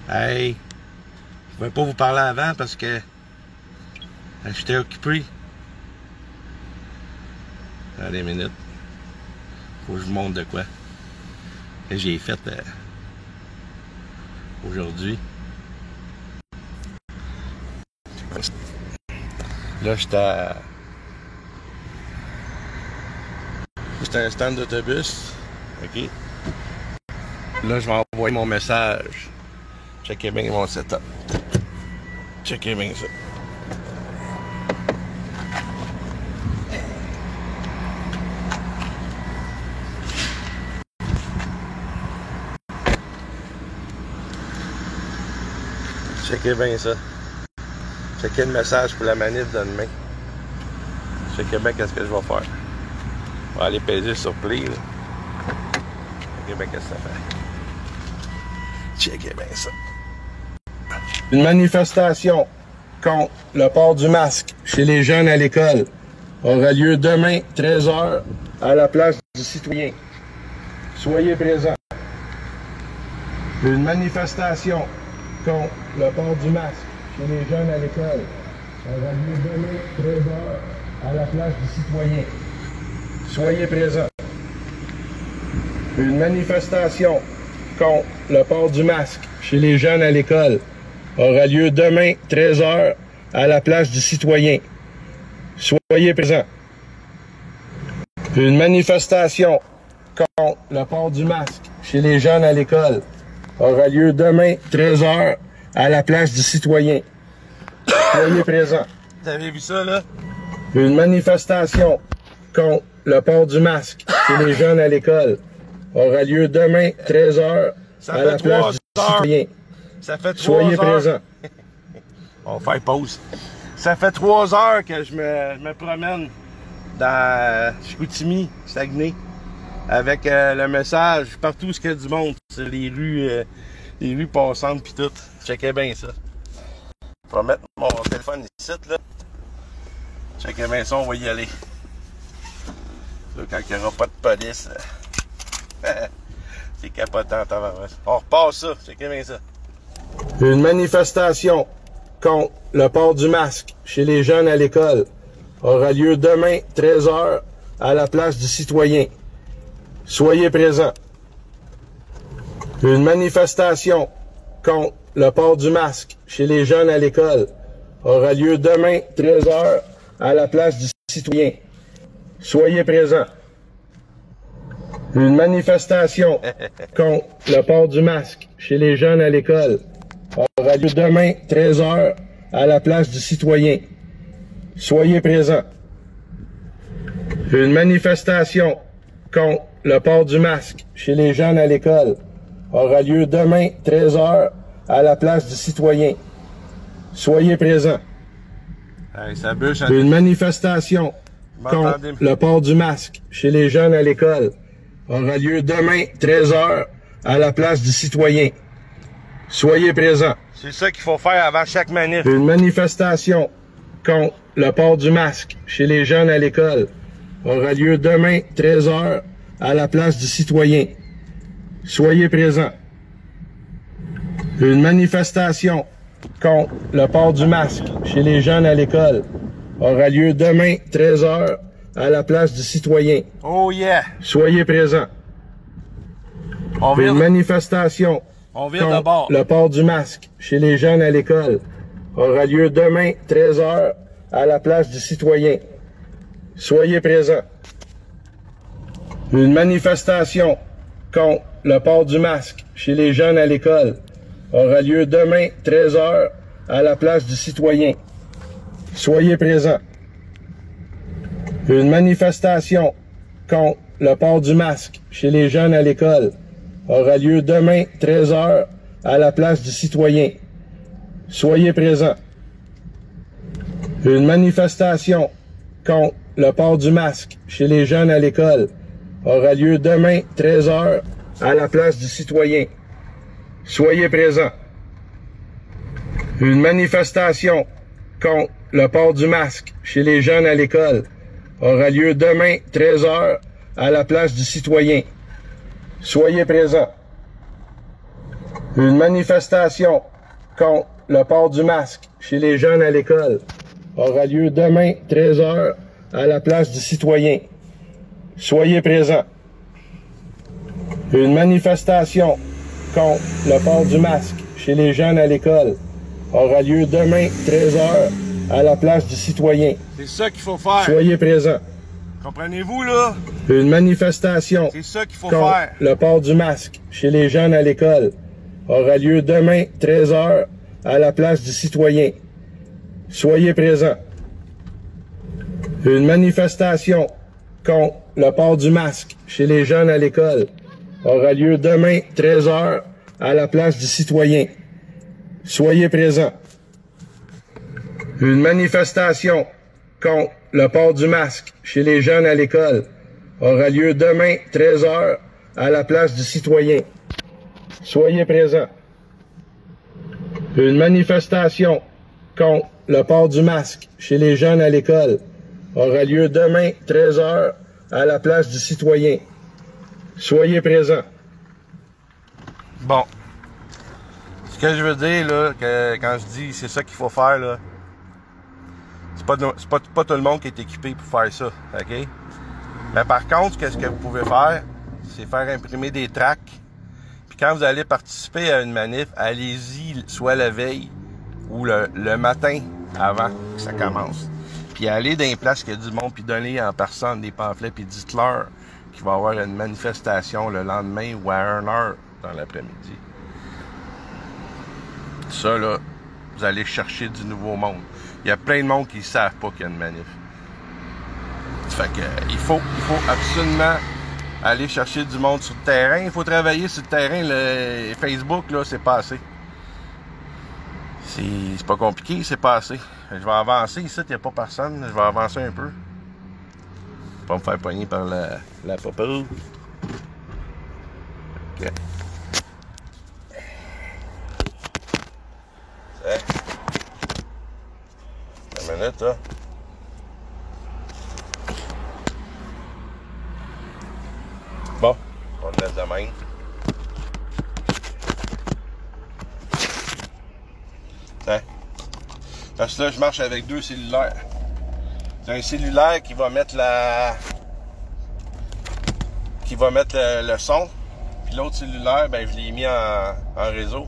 Hey, je pouvais pas vous parler avant parce que j'étais occupé. Allez, une minute. Faut que je vous montre de quoi que j'ai fait aujourd'hui. Là, j'étais à un stand d'autobus. OK? Là, je vais envoyer mon message. Checkez bien mon setup. Checkez bien ça. Checkez bien ça. Checkez le message pour la manip de demain. Checkez bien qu'est-ce que je vais faire. On va aller peser sur play. Là. Checkez bien qu'est-ce que ça fait. Checkez bien ça. Une manifestation contre le port du masque chez les jeunes à l'école aura lieu demain, 13h, à la place du citoyen. Soyez présents. Une manifestation contre le port du masque chez les jeunes à l'école aura lieu demain, 13h, à la place du citoyen. Soyez présents. Une manifestation contre le port du masque chez les jeunes à l'école aura lieu demain, 13h, à la place du citoyen. Soyez présents. Une manifestation contre le port du masque chez les jeunes à l'école aura lieu demain, 13h, à la place du citoyen. Soyez présents. Vous avez vu ça, là? Une manifestation contre le port du masque chez les jeunes à l'école aura lieu demain, 13h, à la place du citoyen. Ça fait 3 heures. Soyez présents. On va faire pause. Ça fait 3 heures que je me promène dans Chicoutimi, Saguenay, avec le message partout où il y a du monde, sur les rues passantes pis tout. Checkez bien ça. Je vais mettre mon téléphone ici, là. Checkez bien ça, on va y aller. Là, quand il n'y aura pas de police, c'est capotant, tabarnak. On repart ça, checkez bien ça. Une manifestation contre le port du masque chez les jeunes à l'école aura lieu demain, 13h, à la place du citoyen. Soyez présents. Une manifestation contre le port du masque chez les jeunes à l'école aura lieu demain, 13h, à la place du citoyen. Soyez présents. Une manifestation contre le port du masque chez les jeunes à l'école aura lieu demain, 13h, à la place du citoyen. Soyez présents. Une manifestation contre le port du masque chez les jeunes à l'école aura lieu demain, 13h, à la place du citoyen. Soyez présents. Hey, une manifestation contre le port du masque chez les jeunes à l'école aura lieu demain, 13h, à la place du citoyen. Soyez présents. C'est ça qu'il faut faire avant chaque manif. Une manifestation contre le port du masque chez les jeunes à l'école aura lieu demain, 13h, à la place du citoyen. Soyez présents. Une manifestation contre le port du masque chez les jeunes à l'école aura lieu demain, 13h, à la place du citoyen. Oh yeah! Soyez présents. Une manifestation contre le port du masque chez les jeunes à l'école aura lieu demain, 13h, à la place du citoyen. Soyez présents. Une manifestation contre le port du masque chez les jeunes à l'école aura lieu demain, 13h, à la place du citoyen. Soyez présents. Une manifestation contre le port du masque chez les jeunes à l'école aura lieu demain, 13h, à la place du citoyen. Soyez présents. Une manifestation contre le port du masque chez les jeunes à l'école aura lieu demain, 13h, à la place du citoyen. Soyez présents. Une manifestation contre le port du masque chez les jeunes à l'école aura lieu demain, 13h, à la place du citoyen. Soyez présents. Une manifestation contre le port du masque chez les jeunes à l'école aura lieu demain, 13h, à la place du Citoyen. Soyez présents. Une manifestation contre le port du masque chez les jeunes à l'école aura lieu demain, 13h, à la place du Citoyen. C'est ça qu'il faut faire. Soyez présents. Comprenez-vous, là? Une manifestation C'est ça qu'il faut contre faire. le port du masque chez les jeunes à l'école aura lieu demain, 13h, à la place du Citoyen. Soyez présents. Une manifestation contre le port du masque chez les jeunes à l'école aura lieu demain, 13h, à la place du Citoyen. Soyez présents. Une manifestation contre le port du masque chez les jeunes à l'école aura lieu demain, 13h, à la place du Citoyen. Soyez présents. Une manifestation contre le port du masque chez les jeunes à l'école aura lieu demain, 13h, à la place du Citoyen. Soyez présents. Bon. Ce que je veux dire, là, que quand je dis c'est ça qu'il faut faire, là, c'est pas tout le monde qui est équipé pour faire ça, OK? Mais par contre, qu'est-ce que vous pouvez faire? C'est faire imprimer des tracts. Puis quand vous allez participer à une manif, allez-y soit la veille ou le matin avant que ça commence. Puis allez dans les places qu'il y a du monde, puis donnez en personne des pamphlets, puis dites-leur qu'il va y avoir une manifestation le lendemain ou à 1h dans l'après-midi. Ça, là, vous allez chercher du nouveau monde. Il y a plein de monde qui ne savent pas qu'il y a une manif. Fait que il faut absolument aller chercher du monde sur le terrain. Il faut travailler sur le terrain. Le Facebook, là, c'est pas assez. C'est pas compliqué, c'est pas assez. Je vais avancer ici, il n'y a pas personne. Je vais avancer un peu. Pas me faire pogner par la popo. OK. Une minute, là. Bon, on le laisse de même. Tiens. Parce que là, je marche avec deux cellulaires. C'est un cellulaire qui va mettre le son. Puis l'autre cellulaire, ben, je l'ai mis en réseau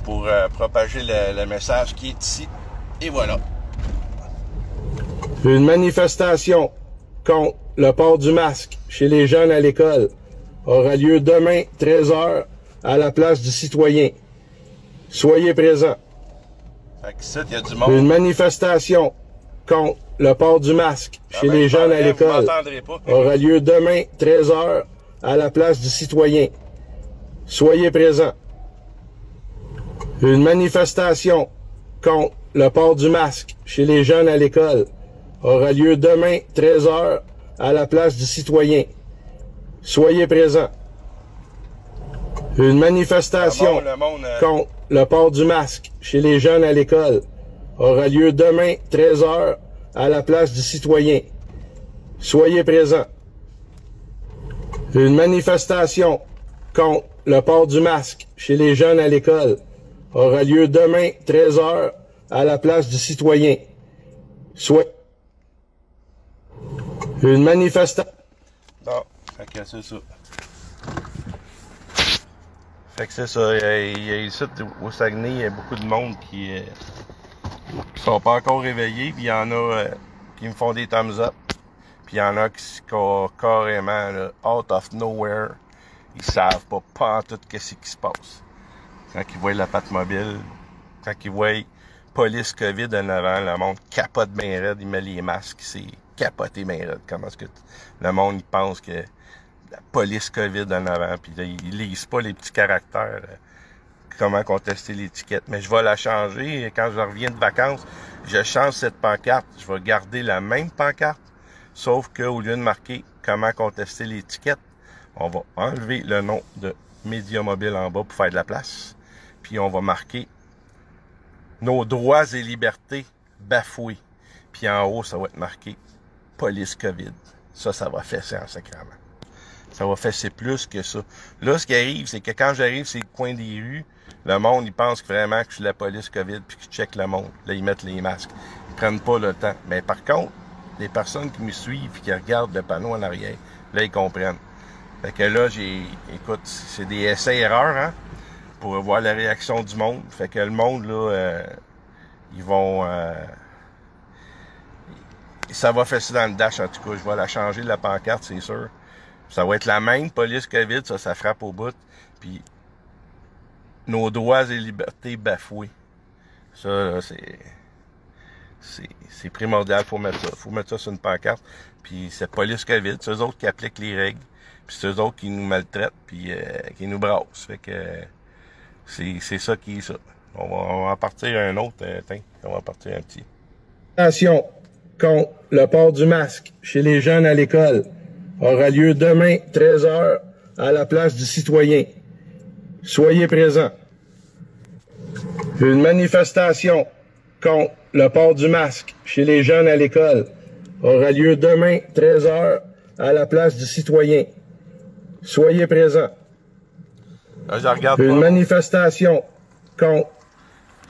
pour propager le message qui est ici. Et voilà. Une manifestation contre le port du masque chez les jeunes à l'école aura lieu demain, 13h, à la place du Citoyen. Soyez présents. Fait que ici, il y a du monde. Une manifestation contre le port du masque chez les jeunes à l'école aura lieu demain, 13h, à la place du Citoyen. Soyez présents. Une manifestation contre le port du masque chez les jeunes à l'école aura lieu demain, 13h, à la place du Citoyen. Soyez présents. Une manifestation contre le port du masque chez les jeunes à l'école aura lieu demain, 13h, à la place du Citoyen. Soyez présents. Une manifestation contre le port du masque chez les jeunes à l'école aura lieu demain, 13h, à la place du Citoyen. Une manifestation... Bon, fait que c'est ça. Fait que c'est ça. Il y a ici, au Saguenay, il y a beaucoup de monde qui sont pas encore réveillés. Puis il y en a qui me font des thumbs up. Puis il y en a qui sont carrément là, out of nowhere. Ils savent pas en tout qu'est-ce qui se passe. Quand ils voient la patte mobile, quand ils voient police COVID en avant, le monde capote bien raide, il met les masques, c'est capoté bien raide. Comment est-ce que le monde il pense que la police COVID en avant, puis là, ils lisent pas les petits caractères, comment contester l'étiquette. Mais je vais la changer. Quand je reviens de vacances, je change cette pancarte. Je vais garder la même pancarte, sauf qu'au lieu de marquer comment contester l'étiquette, on va enlever le nom de Média Mobile en bas pour faire de la place. Puis on va marquer nos droits et libertés bafoués. Puis en haut, ça va être marqué Police COVID. Ça va fesser en sacrament. Ça va fesser plus que ça. Là, ce qui arrive, c'est que quand j'arrive sur le coin des rues, le monde, il pense vraiment que je suis la police COVID puis qu'ils checkent le monde. Là, ils mettent les masques. Ils prennent pas le temps. Mais par contre, les personnes qui me suivent et qui regardent le panneau en arrière, là, ils comprennent. Fait que là, écoute, c'est des essais-erreurs, hein, pour voir la réaction du monde. Fait que le monde, là, ils vont... ça va fesser dans le dash, en tout cas. Je vais la changer, la pancarte, c'est sûr. Ça va être la même police COVID, ça frappe au bout. Puis, nos droits et libertés bafoués. Ça, là, c'est primordial, faut mettre ça. Faut mettre ça sur une pancarte. Puis, c'est police COVID, c'est eux autres qui appliquent les règles. Puis, c'est eux autres qui nous maltraitent, puis qui nous brassent. Fait que, c'est ça qui est ça. On va en partir un autre, on va en partir un petit. Attention, contre le port du masque chez les jeunes à l'école aura lieu demain, 13h, à la place du citoyen. Soyez présents. Une manifestation contre le port du masque chez les jeunes à l'école aura lieu demain, 13h, à la place du citoyen. Soyez présents. Là, je regarde Une pas. manifestation contre...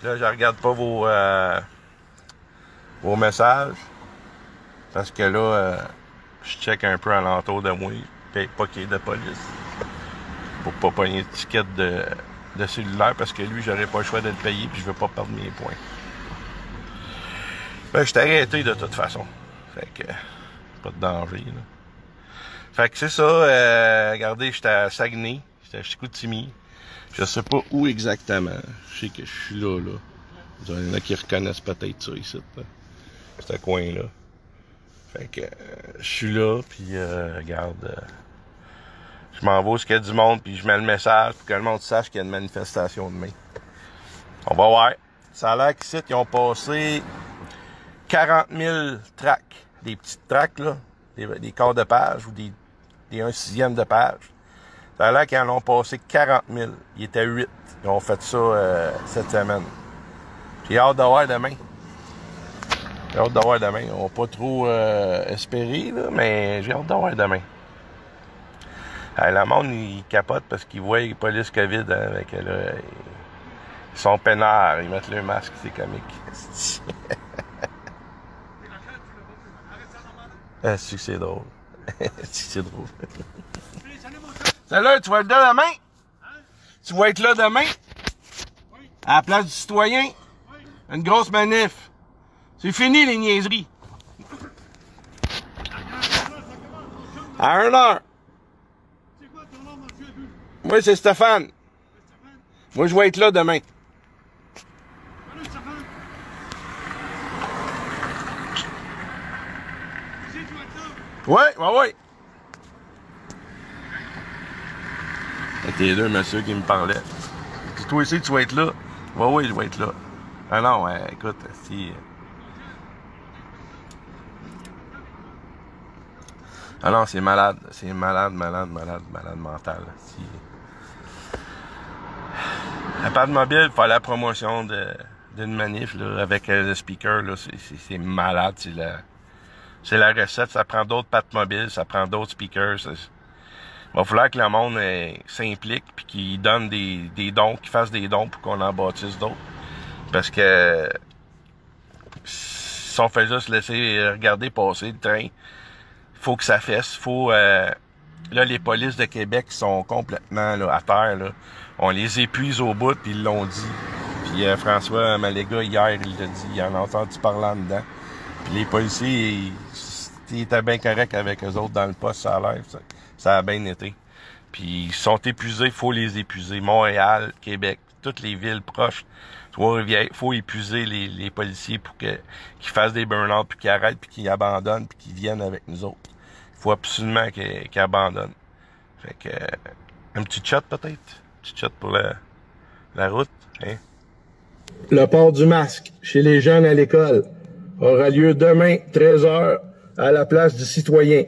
Là, je regarde pas vos messages. Parce que là, je check un peu alentour de moi. Pas qu'il y ait de police. Pour pas pogner de ticket de cellulaire. Parce que lui, j'aurais pas le choix de le payer. Puis je veux pas perdre mes points. Ben, je t'ai arrêté de toute façon. Fait que, pas de danger, là. Fait que c'est ça. Regardez, j'étais à Saguenay. J'étais à Chicoutimi. Je sais pas où exactement. Je sais que je suis là. Il y en a qui reconnaissent peut-être ça ici. Là. Ce coin-là. Fait que je suis là, puis regarde. Je m'en vais où il y a du monde, puis je mets le message pour que le monde sache qu'il y a une manifestation demain. On va voir. Ça a l'air qu'ici, ils ont passé 40 000 tracts. Des petites tracts, là. Des quarts de page ou des 1/6 de page. Ça a l'air qu'ils en ont passé 40 000. Ils étaient 8. Ils ont fait ça cette semaine. J'ai hâte de voir demain. J'ai hâte de voir demain. On va pas trop espérer, là, mais j'ai hâte de voir demain. Le monde, il capote parce qu'ils voient les polices COVID. Hein, avec, là, ils sont peinards. Ils mettent le masque. C'est comique. C'est drôle. C'est drôle. Salut, tu vas être là demain? Hein? Tu vas être là demain? Oui. À la place du citoyen? Oui. Une grosse manif. C'est fini les niaiseries. À 1h. C'est quoi ton nom, monsieur? Moi, c'est Stéphane. Moi, je vais être là demain. Salut, Stéphane. Tu sais, tu vas être là? Oui. C'était les deux messieurs qui me parlaient. Toi aussi, tu vas être là? Oui, je vais être là. Ah non, écoute, si... Ah non, c'est malade. C'est malade mental. Si... La Pad Mobile, faire la promotion d'une manif là, avec le speaker, là, c'est malade. C'est la recette. Ça prend d'autres pattes mobiles, ça prend d'autres speakers. Il va falloir que le monde s'implique puis qu'il donne des dons, qu'il fasse des dons pour qu'on en bâtisse d'autres. Parce que si on fait juste laisser regarder passer le train, faut que ça fesse. Là, les polices de Québec sont complètement là, à terre. Là. On les épuise au bout, puis ils l'ont dit. Puis François Maléga, hier, il l'a dit. Il en a entendu parler en dedans. Puis les policiers, ils étaient bien corrects avec eux autres dans le poste, ça a l'air. Ça a bien été. Puis ils sont épuisés, il faut les épuiser. Montréal, Québec, toutes les villes proches. Trois-Rivières, il faut épuiser les policiers pour qu'ils fassent des burn-out, puis qu'ils arrêtent, puis qu'ils abandonnent, puis qu'ils viennent avec nous autres. Il faut absolument qu'ils abandonnent. Fait que, un petit chat peut-être? Un petit chat pour la route, hein? Le port du masque chez les jeunes à l'école aura lieu demain, 13h, à la place du citoyen.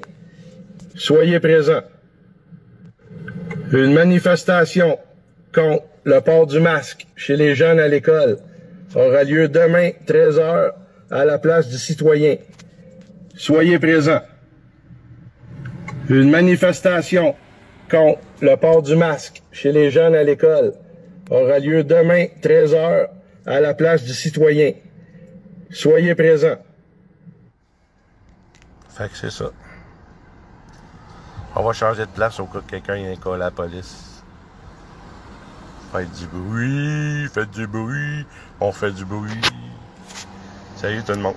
Soyez présents. Une manifestation contre le port du masque chez les jeunes à l'école aura lieu demain, 13h, à la place du citoyen. Soyez présents. Une manifestation contre le port du masque chez les jeunes à l'école aura lieu demain, 13h, à la place du Citoyen. Soyez présents. Fait que c'est ça. On va changer de place au cas que quelqu'un ait un call à la police. Faites du bruit, on fait du bruit. Salut tout le monde.